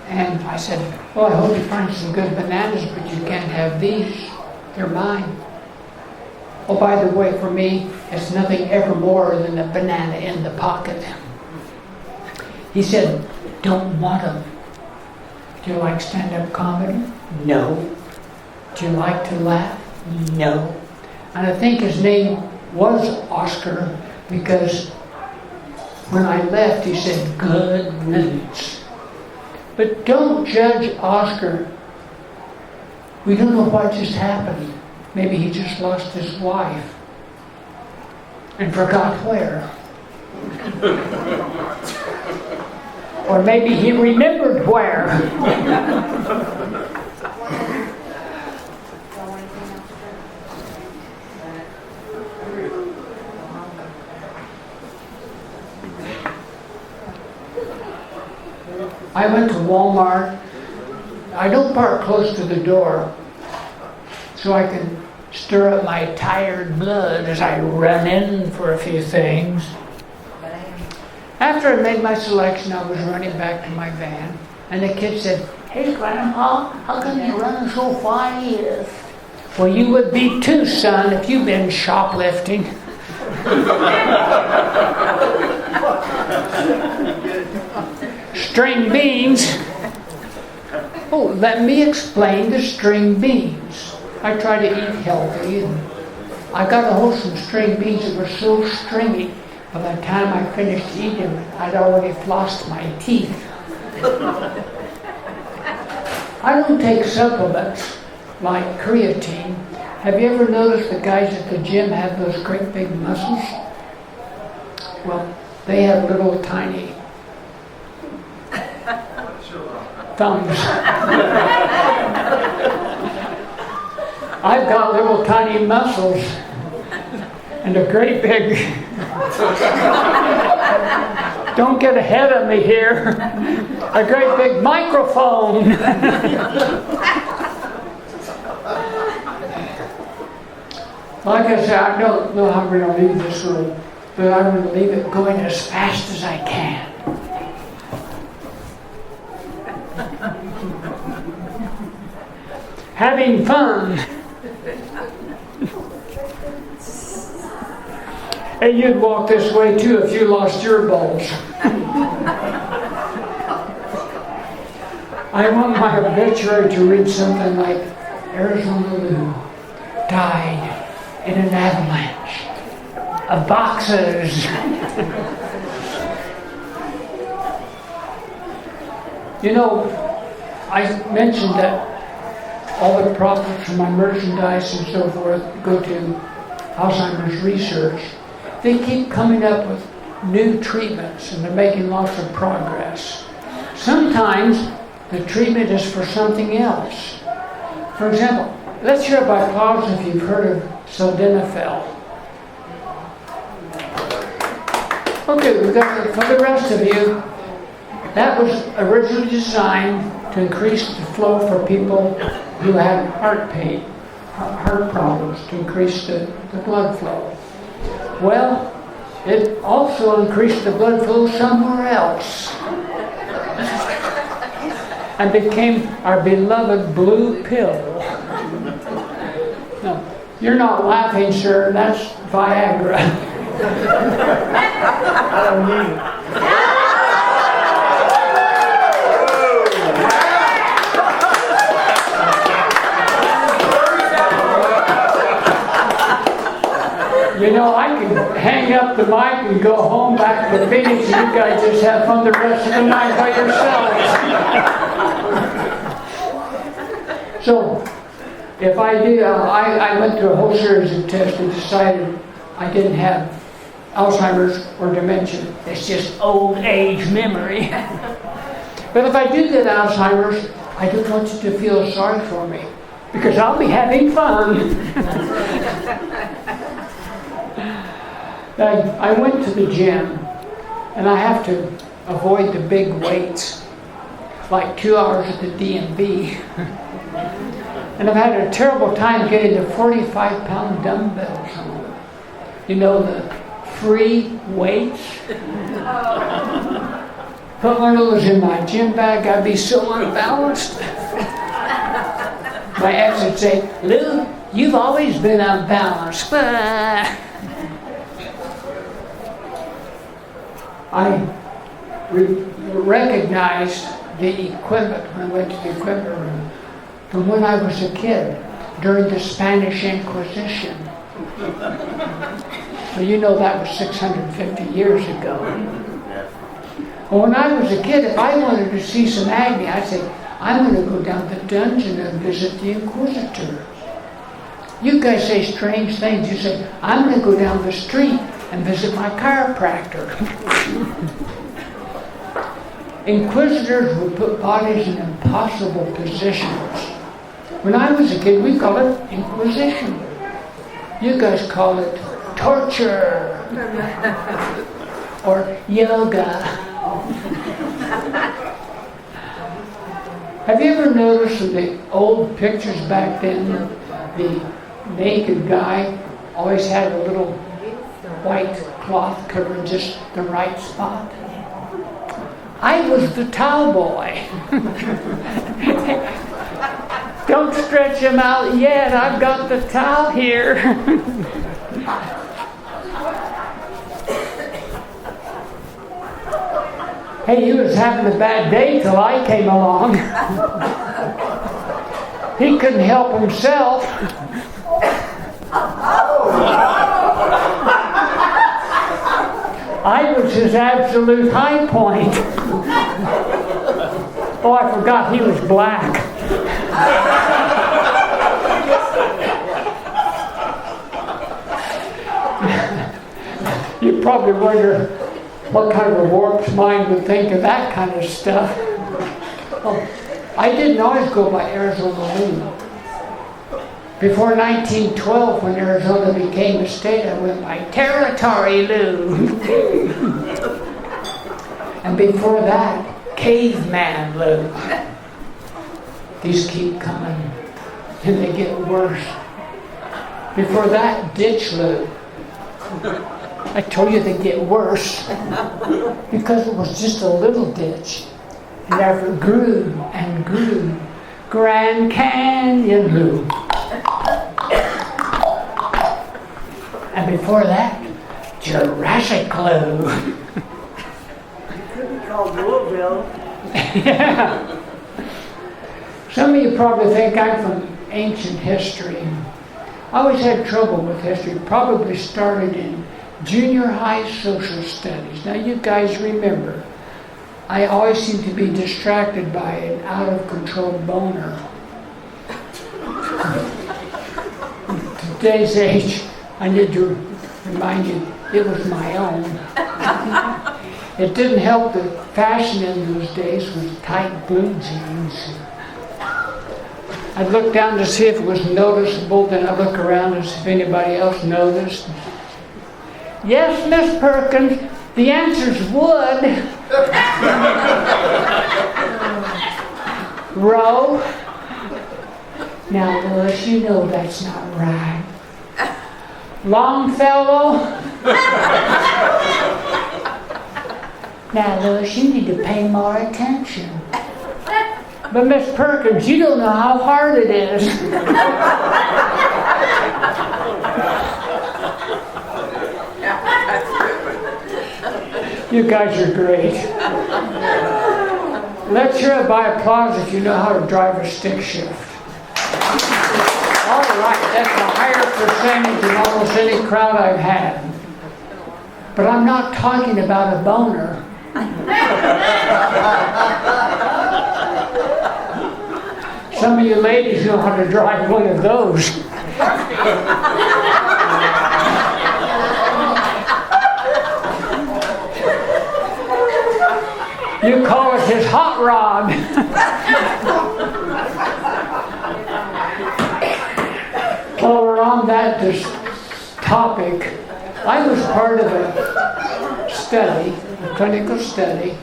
and I said, well, I hope you find some good bananas, but you can't have these. They're mine. Oh, by the way, for me, it's nothing ever more than a banana in the pocket. He said, don't want them. Do you like stand-up comedy? No. Do you like to laugh? No. And I think his name was Oscar because when I left, he said, good riddance. But don't judge Oscar. We don't know what just happened. Maybe he just lost his wife and forgot where. Or maybe he remembered where. I went to Walmart. I don't park close to the door so I can stir up my tired blood as I run in for a few things. After I made my selection, I was running back to my van, and the kid said, hey, Grandpa, how come you run so fast? Well, you would be too, son, if you've been shoplifting. String beans. Oh, let me explain the string beans. I try to eat healthy, and I got a hold of some string beans that were so stringy. By the time I finished eating them, I'd already flossed my teeth. I don't take supplements like creatine. Have you ever noticed the guys at the gym have those great big muscles? Well, they have little tiny thumbs. I've got little tiny muscles and a great big... Don't get ahead of me here. A great big microphone. Like I said, I don't know how I'm going to leave this room, but I'm going to leave it going as fast as I can. Having fun. And you'd walk this way too if you lost your balls. I want my obituary to read something like, Arizona Lou died in an avalanche of boxes. You know, I mentioned that all the profits from my merchandise and so forth go to Alzheimer's research. They keep coming up with new treatments and they're making lots of progress. Sometimes the treatment is for something else. For example, let's hear by applause if you've heard of sildenafil. Okay, we've got it for the rest of you. That was originally designed to increase the flow for people who had heart pain, heart problems, to increase the blood flow. Well, it also increased the blood flow somewhere else and became our beloved blue pill. No, you're not laughing, sir. That's Viagra. I don't need it. You know, I can hang up the mic and go home back to Phoenix and you guys just have fun the rest of the night by yourselves. So, if I did, I went through a whole series of tests and decided I didn't have Alzheimer's or dementia. It's just old age memory. But if I do get Alzheimer's, I don't want you to feel sorry for me because I'll be having fun. I went to the gym, and I have to avoid the big weights, like 2 hours at the DMV. And I've had a terrible time getting the 45-pound dumbbells on. You know, the free weights? Put one of those in my gym bag, I'd be so unbalanced. My ex would say, "Lou, you've always been unbalanced." I recognized the equipment when I went to the equipment room from when I was a kid during the Spanish Inquisition. So you know that was 650 years ago. Well, when I was a kid, if I wanted to see some agony, I'd say, I'm going to go down the dungeon and visit the Inquisitor. You guys say strange things. You say, I'm going to go down the street and visit my chiropractor. Inquisitors would put bodies in impossible positions. When I was a kid, we called it Inquisition. You guys call it torture or yoga. Have you ever noticed in the old pictures back then, the naked guy always had a little white cloth covering just the right spot? I was the towel boy. Don't stretch him out yet, I've got the towel here. Hey, he was having a bad day till I came along. He couldn't help himself. I was his absolute high point. Oh, I forgot he was black. You probably wonder what kind of a warped mind would think of that kind of stuff. Oh, I didn't always go by Arizona Lou. Before 1912, when Arizona became a state, I went by Territory Lou. And before that, Caveman Lou. These keep coming, and they get worse. Before that, Ditch Lou. I told you they get worse because it was just a little ditch. And after grew and grew, Grand Canyon Lou. And before that, Jurassic Lou. It could be called Louisville. Yeah. Some of you probably think I'm from ancient history. I always had trouble with history, probably started in junior high social studies. Now you guys remember, I always seem to be distracted by an out-of-control boner. Today's age, I need to remind you, it was my own. It didn't help that fashion in those days was tight blue jeans. I'd look down to see if it was noticeable, then I'd look around and see if anybody else noticed. Yes, Miss Perkins, the answer's wood. Row. Now, Louis, you know that's not right. Longfellow. Now, Louis, you need to pay more attention. But Miss Perkins, you don't know how hard it is. You guys are great. Let's hear it by applause if you know how to drive a stick shift. All right, that's a higher percentage than almost any crowd I've had. But I'm not talking about a boner. Some of you ladies know how to drive one of those. You call it his hot rod. While we're on that topic, I was part of a study, a clinical study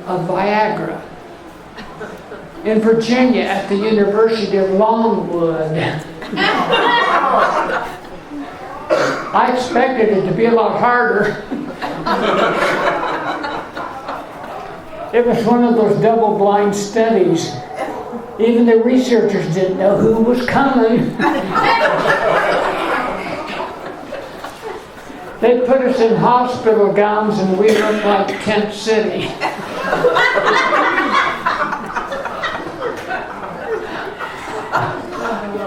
of Viagra in Virginia at the University of Longwood. I expected it to be a lot harder. It was one of those double-blind studies. Even the researchers didn't know who was coming. They put us in hospital gowns and we looked like Tent City.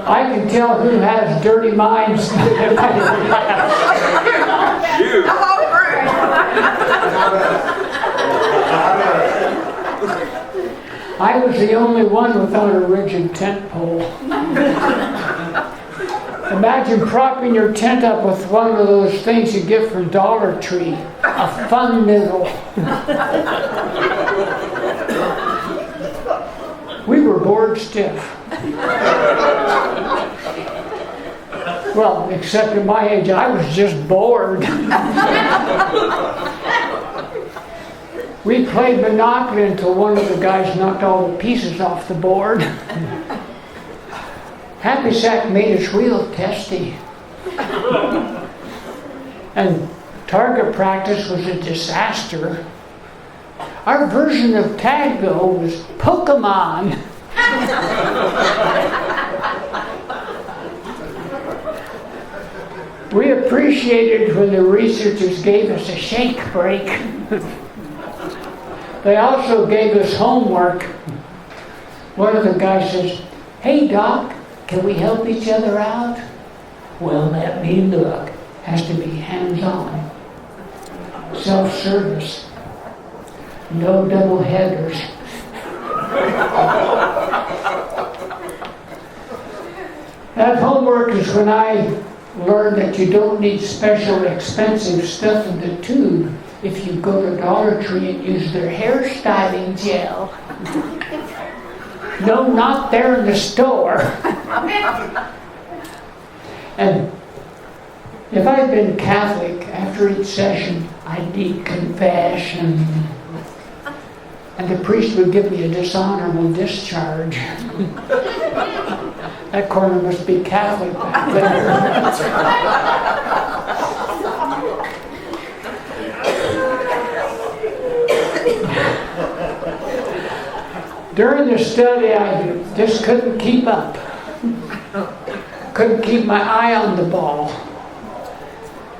I can tell who has dirty minds. You. I was the only one without a rigid tent pole. Imagine propping your tent up with one of those things you get from Dollar Tree, a fun noodle. We were bored stiff. Well, except at my age, I was just bored. We played Monopoly until one of the guys knocked all the pieces off the board. Happy Sack made us real testy. And target practice was a disaster. Our version of tag, though, was Pokemon. We appreciated when the researchers gave us a shake break. They also gave us homework. One of the guys says, "Hey Doc, can we help each other out?" "Well, let me look." Has to be hands-on. Self-service. No double headers. That homework is when I learned that you don't need special expensive stuff in the tube if you go to Dollar Tree and use their hair styling gel. No, not there in the store. And if I'd been Catholic, after each session, I'd need confession. And the priest would give me a dishonorable discharge. That corner must be Catholic back there. During the study, I just couldn't keep up. Couldn't keep my eye on the ball.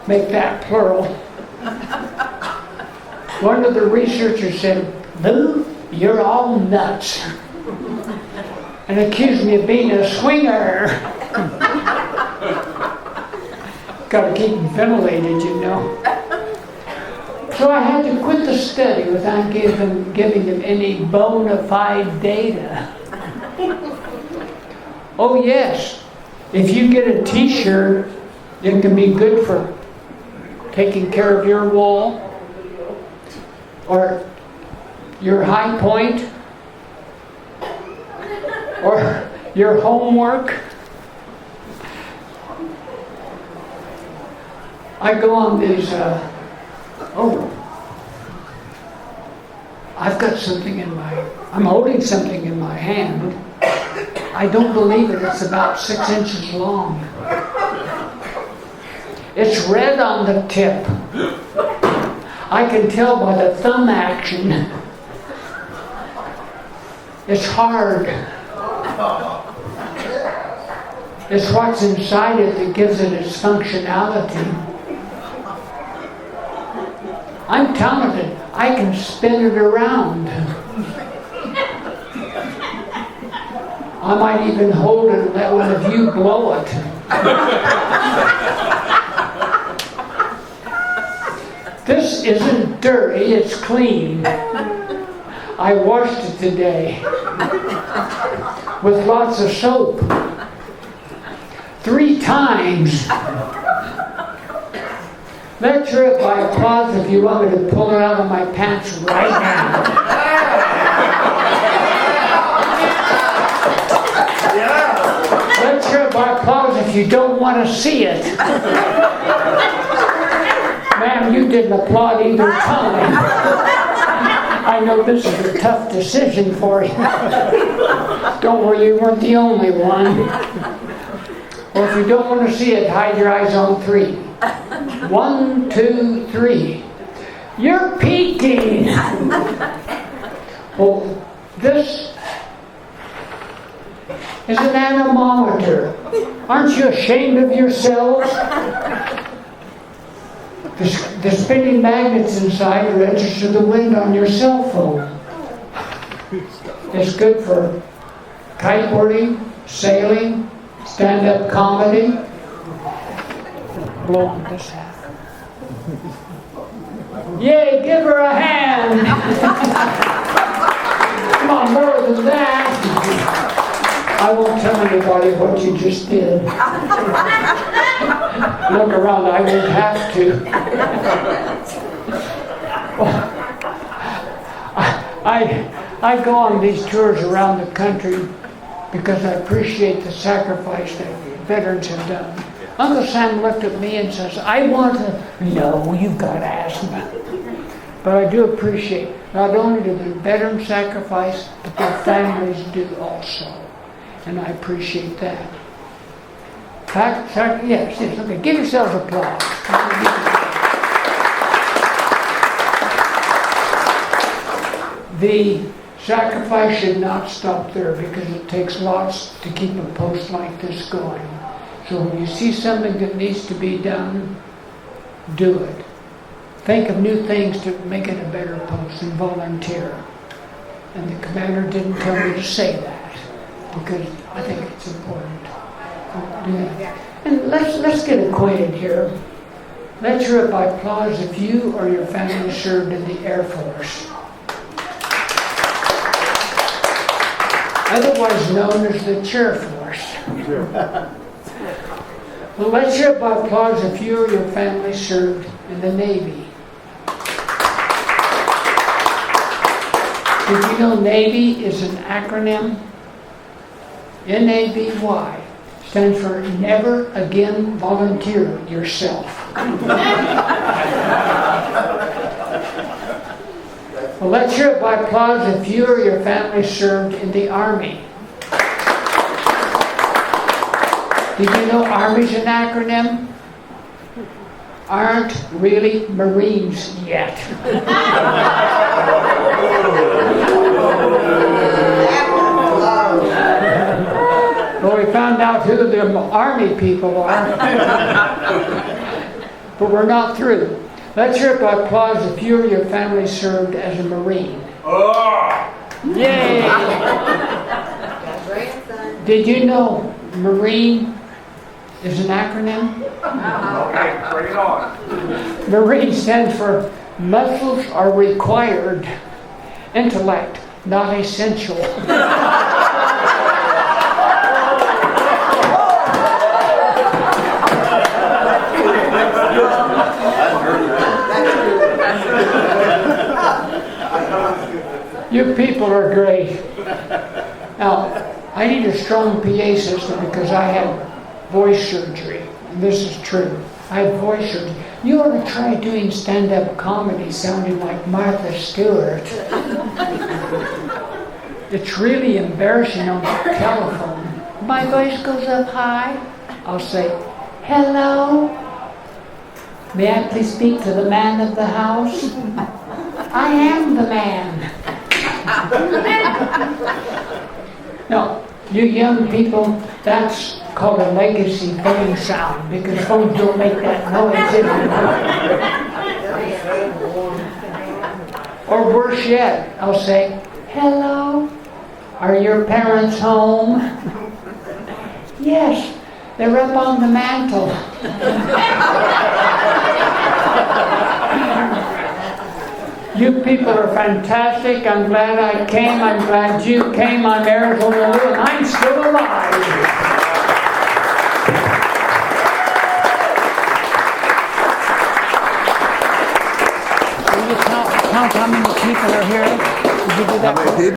Make that plural. One of the researchers said, "Lou, you're all nuts," and accused me of being a swinger. Gotta keep them ventilated, you know. So I had to quit the study without giving them any bona fide data. Oh yes, if you get a t-shirt, it can be good for taking care of your wall or your high point or your homework. I go on these, I've got something I'm holding something in my hand. I don't believe it, it's about 6 inches long. It's red on the tip. I can tell by the thumb action. It's hard. It's what's inside it that gives it its functionality. I'm talented. I can spin it around. I might even hold it and let one of you blow it. This isn't dirty, it's clean. I washed it today with lots of soap. 3 times. Let's hear it by applause if you want me to pull it out of my pants right now. Let's hear it by applause if you don't want to see it. Ma'am, you didn't applaud either time. I know this is a tough decision for you. Don't worry, you weren't the only one. Or if you don't want to see it, hide your eyes on 3. 1, 2, 3. You're peeking. Well, this is an anemometer. Aren't you ashamed of yourselves? The spinning magnets inside register the wind on your cell phone. It's good for kiteboarding, sailing, stand-up comedy. Blow on this half. Yay, give her a hand! Come on, more than that. I won't tell anybody what you just did. Look around, I won't have to. I go on these tours around the country because I appreciate the sacrifice that veterans have done. Uncle Sam looked at me and says, I want to... No, you've got asthma. But I do appreciate, not only do the veterans sacrifice, but their families do also. And I appreciate that. Yes, okay, give yourselves applause. The sacrifice should not stop there because it takes lots to keep a post like this going. So when you see something that needs to be done, do it. Think of new things to make it a better post and volunteer. And the commander didn't tell me to say that because I think it's important. And let's get acquainted here. Let's hear it by applause if you or your family served in the Air Force. Otherwise known as the Chair Force. Well, let's hear it by applause if you or your family served in the Navy. Did you know Navy is an acronym? NAVY. Stands for Never Again Volunteer Yourself. Well, let's hear it by applause if you or your family served in the Army. Did you know Army's an acronym? Aren't really Marines yet. Well, we found out who the Army people are. But we're not through. Let's hear it by applause if you or your family served as a Marine. Yay! Did you know Marine is an acronym. Okay, bring it on. Marine stands for muscles are required, intellect not essential. You people are great. Now, I need a strong PA system because I had voice surgery. And this is true. I had voice surgery. You ought to try doing stand-up comedy sounding like Martha Stewart. It's really embarrassing on the telephone. My voice goes up high. I'll say, hello. May I please speak to the man of the house? I am the man. No, you young people, that's called a legacy phone sound because phones don't make that noise anymore. Or worse yet, I'll say, hello, are your parents home? Yes, they're up on the mantle. You people are fantastic. I'm glad I came. I'm glad you came. I'm Arizona Lou, and I'm still alive. Will you count how many people are here? Did you do that?